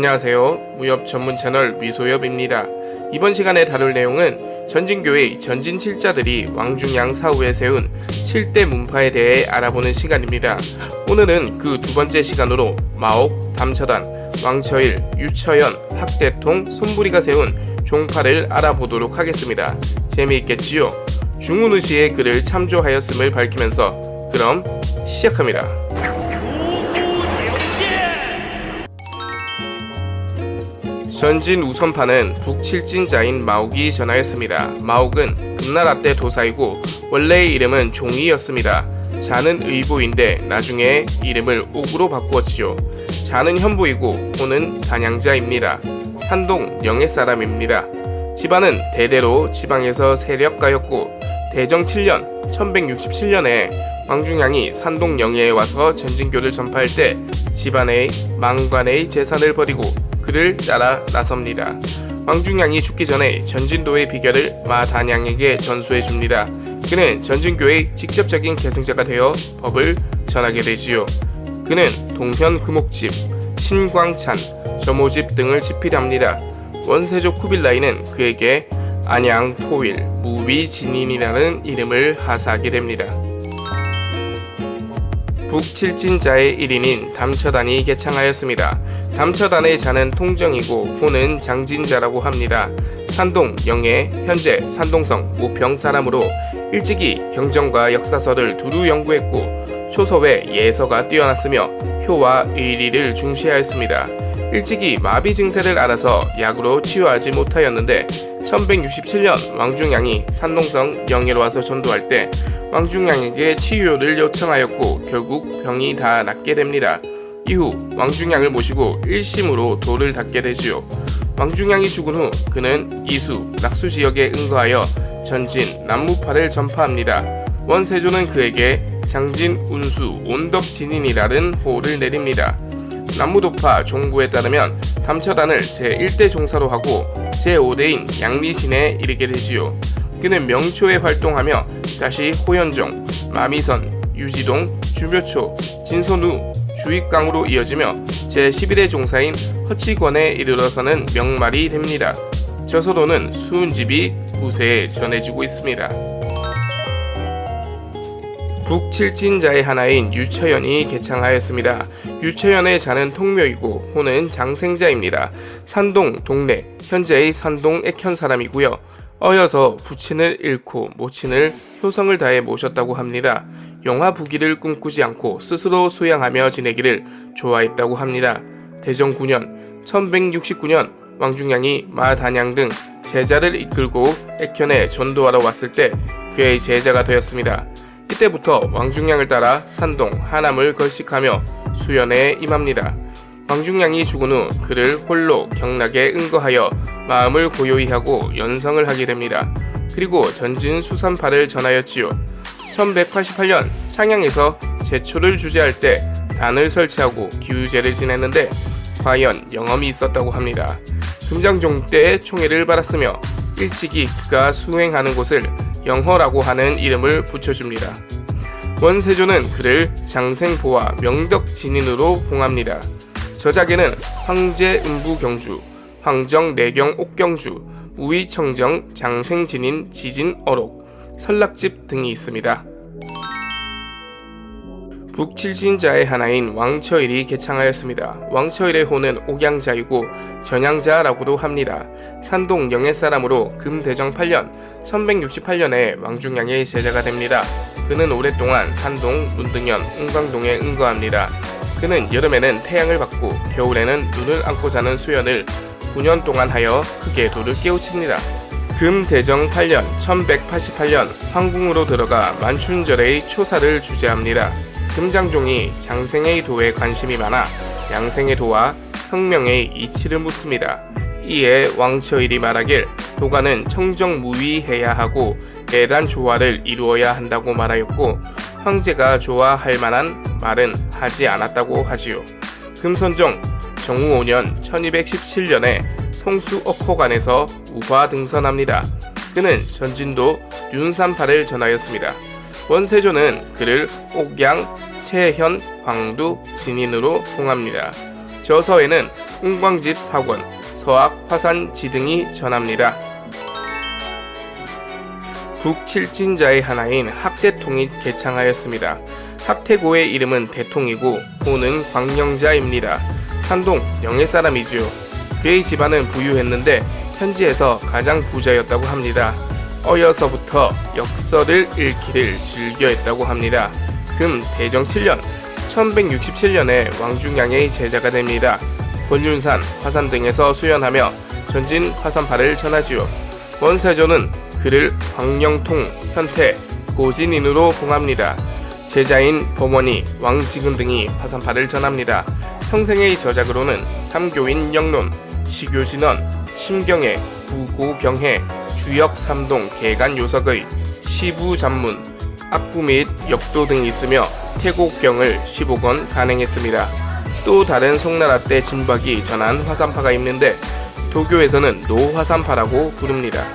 안녕하세요. 무협 전문 채널 미소엽입니다. 이번 시간에 다룰 내용은 전진교의 전진 7자들이 왕중양 사후에 세운 7대 문파에 대해 알아보는 시간입니다. 오늘은 그 두 번째 시간으로 마옥, 담처단, 왕처일, 유처연, 학대통, 손부리가 세운 종파를 알아보도록 하겠습니다. 재미있겠지요? 중훈우 씨의 글을 참조하였음을 밝히면서 그럼 시작합니다. 전진 우선파는 북칠진자인 마옥이 전하였습니다. 마옥은 금나라 때 도사이고 원래의 이름은 종이였습니다. 자는 의보인데 나중에 이름을 옥으로 바꾸었지요. 자는 현보이고 호는 단양자입니다. 산동 영해 사람입니다. 집안은 대대로 지방에서 세력가였고 대정 7년 1167년에 왕중양이 산동 영해에 와서 전진교를 전파할 때 집안의 망관의 재산을 버리고 그를 따라 나섭니다. 왕중양이 죽기 전에 전진도의 비결을 마단양에게 전수해 줍니다. 그는 전진교의 직접적인 계승자가 되어 법을 전하게 되지요. 그는 동현 금옥집, 신광찬, 점호집 등을 집필합니다. 원세조 쿠빌라이는 그에게 안양 토일, 무비진인이라는 이름을 하사하게 됩니다. 북칠진자의 1인인 담처단이 개창하였습니다. 담처단의 자는 통정이고 호는 장진자라고 합니다. 산동, 영해, 현재 산동성, 모평 사람으로 일찍이 경전과 역사서를 두루 연구했고 초서외 예서가 뛰어났으며 효와 의리를 중시하였습니다. 일찍이 마비 증세를 알아서 약으로 치유하지 못하였는데 1167년 왕중양이 산동성 영해로 와서 전도할 때 왕중양에게 치유를 요청하였고 결국 병이 다 낫게 됩니다. 이후 왕중양을 모시고 일심으로 도를 닦게 되지요. 왕중양이 죽은 후 그는 이수, 낙수 지역에 응거하여 전진, 남무파를 전파합니다. 원세조는 그에게 장진, 운수, 온덕진인이라는 호를 내립니다. 남무도파 종부에 따르면 담처단을 제1대 종사로 하고 제5대인 양리신에 이르게 되지요. 그는 명초에 활동하며 다시 호연종, 마미선, 유지동, 주묘초, 진선우, 주익강으로 이어지며 제11대 종사인 허치권에 이르러서는 명말이 됩니다. 저서도는 수은집이 후세에 전해지고 있습니다. 북칠진자의 하나인 유처연이 개창하였습니다. 유처연의 자는 통묘이고 호는 장생자입니다. 산동 동래, 현재의 산동 액현 사람이고요. 어여서 부친을 잃고 모친을 효성을 다해 모셨다고 합니다. 영화 부기를 꿈꾸지 않고 스스로 수양하며 지내기를 좋아했다고 합니다. 대정 9년 1169년 왕중양이 마단양 등 제자를 이끌고 액현에 전도하러 왔을 때 그의 제자가 되었습니다. 이때부터 왕중양을 따라 산동, 하남을 걸식하며 수연에 임합니다. 왕중양이 죽은 후 그를 홀로 경락에 응거하여 마음을 고요히 하고 연성을 하게 됩니다. 그리고 전진 수산파를 전하였지요. 1188년 창양에서 제초를 주재할 때 단을 설치하고 기우제를 지냈는데 과연 영험이 있었다고 합니다. 금장종 때 총애를 받았으며 일찍이 그가 수행하는 곳을 영허라고 하는 이름을 붙여줍니다. 원세조는 그를 장생보와 명덕진인으로 봉합니다. 저작에는 황제음부경주, 황정내경 옥경주, 무의청정, 장생진인, 지진어록, 설락집 등이 있습니다. 북칠진자의 하나인 왕처일이 개창하였습니다. 왕처일의 호는 옥양자이고 전양자라고도 합니다. 산동 영해 사람으로 금대정 8년 1168년에 왕중양의 제자가 됩니다. 그는 오랫동안 산동, 문등현, 웅광동에 응거합니다. 그는 여름에는 태양을 받고 겨울에는 눈을 안고 자는 수연을 9년 동안 하여 크게 도를 깨우칩니다. 금대정 8년 1188년 황궁으로 들어가 만춘절의 초사를 주재합니다. 금장종이 장생의 도에 관심이 많아 양생의 도와 성명의 이치를 묻습니다. 이에 왕처일이 말하길 도가는 청정무위해야 하고 대단 조화를 이루어야 한다고 말하였고 황제가 좋아할 만한 말은 하지 않았다고 하지요. 금선종 정후 5년 1217년에 송수억호관에서 우화 등선합니다. 그는 전진도 윤산파를 전하였습니다. 원세조는 그를 옥양, 채현, 광두, 진인으로 봉합니다. 저서에는 웅광집 사권, 서악 화산 지등이 전합니다. 북칠진자의 하나인 학대통이 개창하였습니다. 학태고의 이름은 대통이고 호는 광영자입니다. 산동 영해 사람이지요. 그의 집안은 부유했는데 현지에서 가장 부자였다고 합니다. 어려서부터 역설을 읽기를 즐겨했다고 합니다. 금 대정 7년 1167년에 왕중양의 제자가 됩니다. 권륜산, 화산 등에서 수연하며 전진 화산파를 전하지요. 원세조는 그를 광영통, 현태, 고진인으로 봉합니다. 제자인 범원이, 왕지근 등이 화산파를 전합니다. 평생의 저작으로는 삼교인 영론, 시교진원, 심경회, 부고경회, 주역 삼동 개간 요석의 시부잔문, 악부 및 역도 등이 있으며 태곡경을 15권 간행했습니다. 또 다른 송나라 때 진박이 전한 화산파가 있는데 도교에서는 노화산파라고 부릅니다.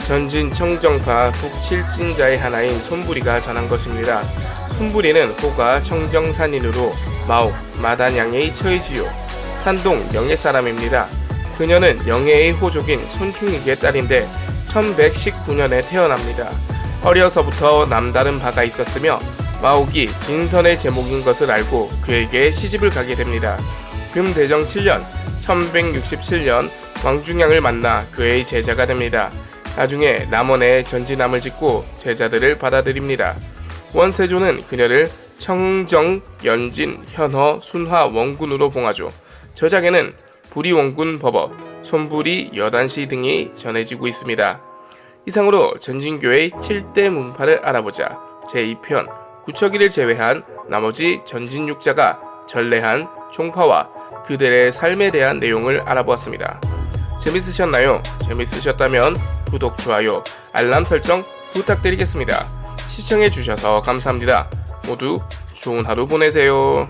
전진 청정파 북칠진자의 하나인 손부리가 전한 것입니다. 손부리는 호가 청정산인으로 마옥, 마단양의 처이지요. 산동 영해 사람입니다. 그녀는 영해의 호족인 손충익의 딸인데 1119년에 태어납니다. 어려서부터 남다른 바가 있었으며 마옥이 진선의 제목인 것을 알고 그에게 시집을 가게 됩니다. 금대정 7년 1167년 왕중양을 만나 그의 제자가 됩니다. 나중에 남원에 전진함을 짓고 제자들을 받아들입니다. 원세조는 그녀를 청정, 연진, 현허, 순화 원군으로 봉하죠. 저작에는 부리원군 법어, 손부리 여단시 등이 전해지고 있습니다. 이상으로 전진교의 7대 문파를 알아보자. 제2편 구척이를 제외한 나머지 전진 6자가 전래한 종파와 그들의 삶에 대한 내용을 알아보았습니다. 재밌으셨나요? 재밌으셨다면 구독, 좋아요, 알람 설정 부탁드리겠습니다. 시청해주셔서 감사합니다. 모두 좋은 하루 보내세요.